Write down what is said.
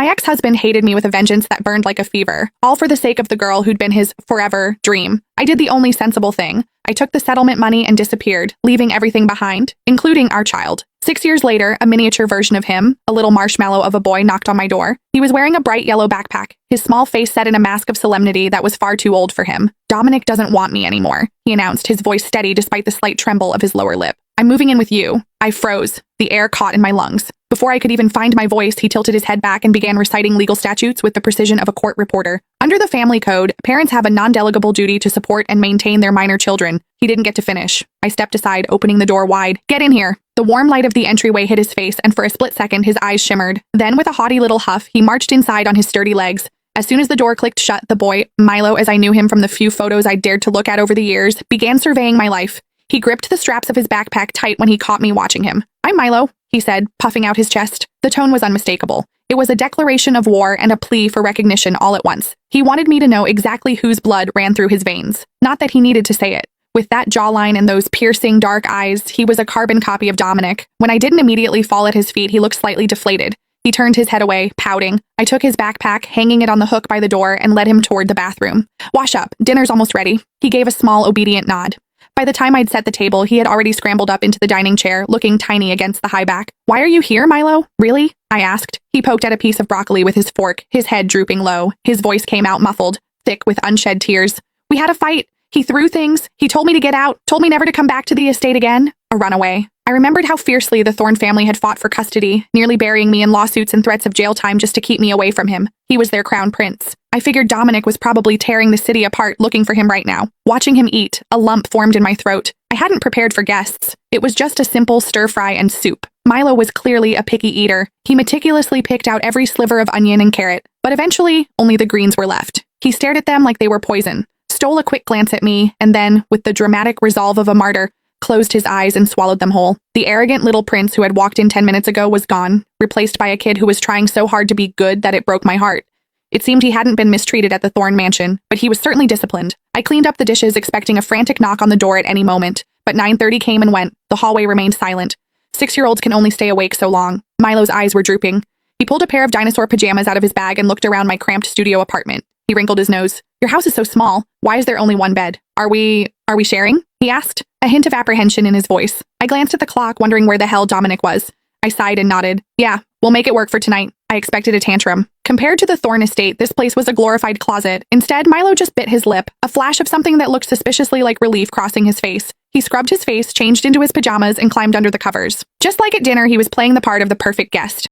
My ex-husband hated me with a vengeance that burned like a fever, all for the sake of the girl who'd been his forever dream. I did the only sensible thing. I took the settlement money and disappeared, leaving everything behind, including our child. 6 years later, a miniature version of him, a little marshmallow of a boy, knocked on my door. He was wearing a bright yellow backpack, his small face set in a mask of solemnity that was far too old for him. "Dominic doesn't want me anymore," he announced, his voice steady despite the slight tremble of his lower lip. "I'm moving in with you." I froze, the air caught in my lungs. Before I could even find my voice, he tilted his head back and began reciting legal statutes with the precision of a court reporter. Under the family code, parents have a non-delegable duty to support and maintain their minor children. He didn't get to finish. I stepped aside, opening the door wide. "Get in here." The warm light of the entryway hit his face, and for a split second, his eyes shimmered. Then, with a haughty little huff, he marched inside on his sturdy legs. As soon as the door clicked shut, the boy, Milo as I knew him from the few photos I dared to look at over the years, began surveying my life. He gripped the straps of his backpack tight when he caught me watching him. "I'm Milo," he said, puffing out his chest. The tone was unmistakable. It was a declaration of war and a plea for recognition all at once. He wanted me to know exactly whose blood ran through his veins. Not that he needed to say it. With that jawline and those piercing dark eyes, he was a carbon copy of Dominic. When I didn't immediately fall at his feet, he looked slightly deflated. He turned his head away, pouting. I took his backpack, hanging it on the hook by the door, and led him toward the bathroom. "Wash up. Dinner's almost ready." He gave a small, obedient nod. By the time I'd set the table, he had already scrambled up into the dining chair, looking tiny against the high back. "Why are you here, Milo? Really?" I asked. He poked at a piece of broccoli with his fork, his head drooping low. His voice came out muffled, thick with unshed tears. "We had a fight. He threw things. He told me to get out, told me never to come back to the estate again. A runaway." I remembered how fiercely the Thorne family had fought for custody, nearly burying me in lawsuits and threats of jail time just to keep me away from him. He was their crown prince. I figured Dominic was probably tearing the city apart looking for him right now. Watching him eat, a lump formed in my throat. I hadn't prepared for guests. It was just a simple stir-fry and soup. Milo was clearly a picky eater. He meticulously picked out every sliver of onion and carrot, but eventually, only the greens were left. He stared at them like they were poison, stole a quick glance at me, and then, with the dramatic resolve of a martyr, closed his eyes and swallowed them whole. The arrogant little prince who had walked in 10 minutes ago was gone, replaced by a kid who was trying so hard to be good that it broke my heart. It seemed he hadn't been mistreated at the Thorne mansion, but he was certainly disciplined. I cleaned up the dishes, expecting a frantic knock on the door at any moment, but 9:30 came and went. The hallway remained silent. 6-year-olds can only stay awake so long. Milo's eyes were drooping. He pulled a pair of dinosaur pajamas out of his bag and looked around my cramped studio apartment. He wrinkled his nose. "Your house is so small. Why is there only one bed? Are we sharing?" he asked, a hint of apprehension in his voice. I glanced at the clock, wondering where the hell Dominic was. I sighed and nodded. "Yeah, we'll make it work for tonight." I expected a tantrum. Compared to the Thorne estate, this place was a glorified closet. Instead, Milo just bit his lip, a flash of something that looked suspiciously like relief crossing his face. He scrubbed his face, changed into his pajamas, and climbed under the covers. Just like at dinner, he was playing the part of the perfect guest.